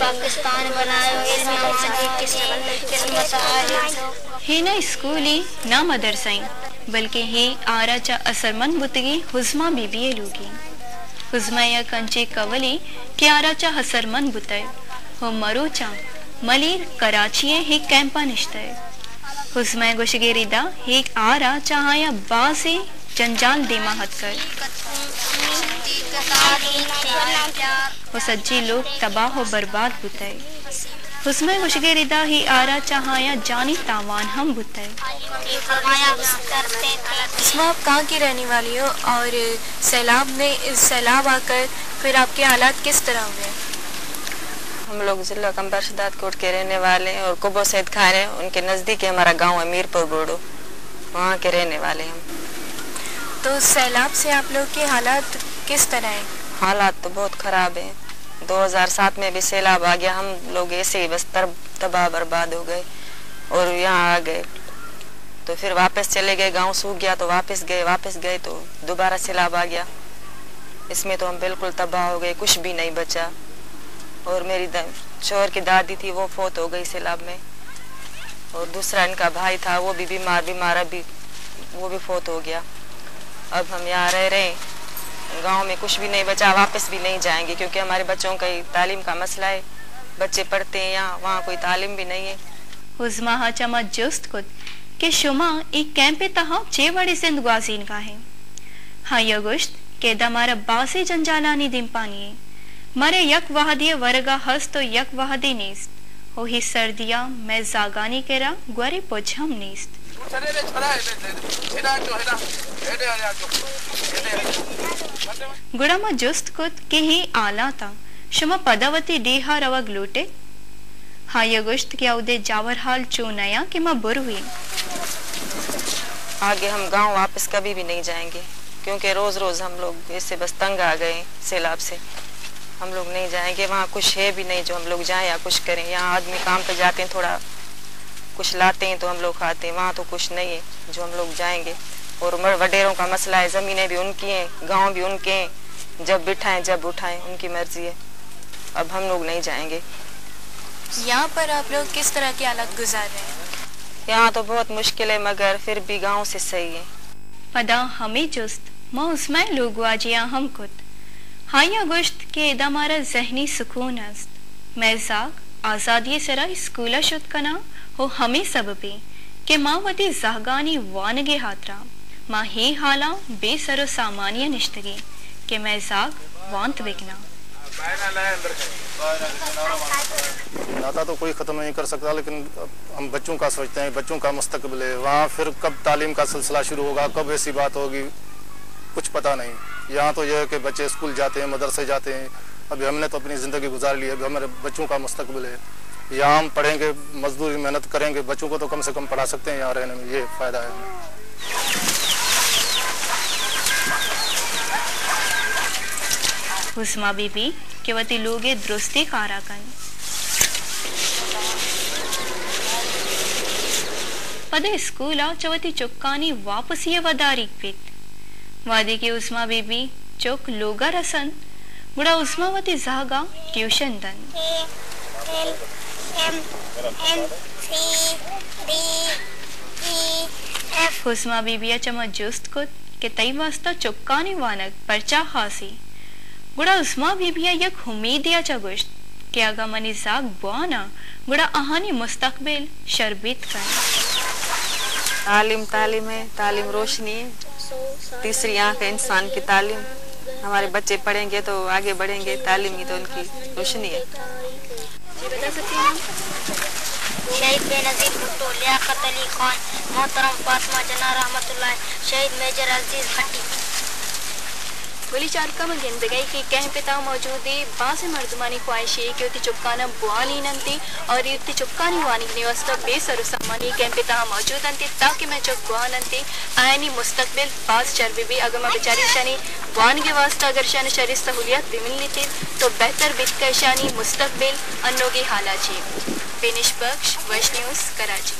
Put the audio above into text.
पाकिस्तान बनायो ही ना स्कूली ना मदरसाई बल्कि ही आराचा असरमंद बुतगी हुज़मा बीबी लूगी हुज़मा या कंचे कवली के आराचा असरमंद बुतय हो मरोचा मलीर कराची ही कैंपा निश्तय हुज़मा गुशगेरिदा ही आरा चाहाया बासे जंजाल देमा हथकर वो सज्जी लोग तबाह हो बर्बाद बुतय हुस्मा गुशगेरिदा ही आरा चाहाया जानी तावान हम बुतय। हुस्मा आप कहाँ की रहने वाली हो और सैलाब आकर फिर आपके हालात किस तरह हुए? हम लोग जिला कंबर शदात कोट के रहने वाले हैं और कुबो सैद खाने उनके नज़दीक है हमारा गांव है मीरपुर बोडो, वहाँ के रहने वाले हैं। तो सैलाब से आप लोग के हालात किस तरह हैं? हालात तो बहुत ख़राब हैं। 2007 में भी सैलाब आ गया, हम लोग ऐसे ही बस तबाह बर्बाद हो गए और यहाँ आ गए तो फिर वापस चले गए, गांव सूख गया तो वापस गए तो दोबारा सैलाब आ गया। इसमें तो हम बिल्कुल तबाह हो गए, कुछ भी नहीं बचा। और मेरी शोहर की दादी थी वो फौत हो गई सैलाब में और दूसरा इनका भाई था वो भी बीमार अभी वो भी फौत हो गया। अब हम यहाँ रह रहे हैं, गांव में कुछ भी नहीं बचा, वापस भी नहीं जाएंगे क्योंकि हमारे बच्चों का तालीम का मसला है, बच्चे पढ़ते हैं यहाँ, वहाँ कोई तालीम भी नहीं है। हुज़मा हा चमा जुस्त कुत के शुमा एक कैंप पे तहा चे बड़े जिंदगाजीन का है। हाँ यगुश्त के दमारा बासे जंजालानी दिन पानी मरे यक वहादिये वरगा हस तो यक वहादी नीस्त हो ही सर्दिया मैं जागानी केरा ग्वारे पोछम नीस्त। गुड़ामा जुस्त कुत के ही आला था शुमा पदावती डीहा रवग लूटे हाँ यगुश्त क्या उदे जावर हाल चो नया कि माँ बुर हुई। आगे हम गांव वापस कभी भी नहीं जाएंगे क्योंकि रोज रोज हम लोग ऐसे बस तंग आ गए सैलाब से, हम लोग नहीं जाएंगे। वहाँ कुछ है भी नहीं जो हम लोग जाएं या कुछ करें। यहाँ आदमी काम पे जाते हैं, थोड़ा कुछ लाते हैं तो हम लोग खाते हैं, वहाँ तो कुछ नहीं है जो हम लोग जाएंगे। और वडेरों का मसला है, ज़मीनें भी उनकी हैं, गांव भी उनके हैं, जब बिठाएं जब उठाएं उनकी मर्जी है। अब हम लोग नहीं जाएंगे। यहाँ पर आप लोग किस तरह की हालत गुजार रहे हैं? यहाँ तो बहुत मुश्किल है मगर फिर भी गांव से सही है। पदा हमें जुस्त माँ उसमें लोग वाजिया हम खुद हाया गुश्त के इदामारा जहनी सुकून अस्त मैजाक आज़ादी सरा स्कूला शुद कना हो हमें सब पे के माँ वती जागानी वानगे हाथरा माँ ही हाला बेसरो सामान्य निश्तगी के मैजाक वांत बिकना नाता तो कोई ख़त्म नहीं कर सकता, लेकिन हम बच्चों का सोचते हैं, बच्चों का मुस्तकबिल है। वहाँ फिर कब तालीम का सिलसिला शुरू होगा, कब ऐसी बात होगी कुछ पता नहीं। यहाँ तो यह है कि बच्चे स्कूल जाते हैं, मदरसे जाते हैं। अभी हमने तो अपनी ज़िंदगी गुजार ली है, अभी हमारे बच्चों का मुस्तकबिल है। यहाँ हम पढ़ेंगे, मजदूरी मेहनत करेंगे, बच्चों को तो कम से कम पढ़ा सकते हैं यहाँ रहने में, ये फ़ायदा है। हुस्मा बीबी के वती लोगे दुरुस्ती काराकन पदे स्कूला चवती चुक्कानी वापसी वदारी पित वादी की उस्मा बीबी चौक लोगा रसन बुढ़ा उस्मा वती जागा ट्यूशन दन हुस्मा बीबिया चमा जुस्त कुत के तई वास्ता चुक्कानी वानक परचा खासी गुड़ा उस्मा बीबिया यक उम्मीदिया चगुश्त के आगा मनी जाग बुआना गुड़ा आहानी मुस्तकबिल शरबत कर। तालीम है, तालीम रोशनी है, तीसरी आंख है इंसान की तालीम। हमारे बच्चे पढ़ेंगे तो आगे बढ़ेंगे, तालीम ही तो उनकी रोशनी है। शहीद बेनजीर भुट्टो, लियाकत अली खान, मोहतरम फातिमा जना रहमतुल्लाह, शहीद मेजर अजीज भट्टी। गोली चार का में जिंदगी की कह पिता मौजूद है बासे मर्दमानी ख्वाहिश है कि चुपकाना बुआनी नंती और इतनी चुपकानी वानी ने वास्ता बेसर सामानी कह पिता मौजूद अंती ताकि मैं चुप बुआ नंती आयनी मुस्तकबिल बास चरबी भी अगर मैं बेचारी शानी बुआन के वास्ता अगर शान शरीर सहूलियत दिमिल लेते तो बेहतर बितका शानी मुस्तकबिल अन्नोगी हालाची। बेनिश बख्श, वश न्यूज़, कराची।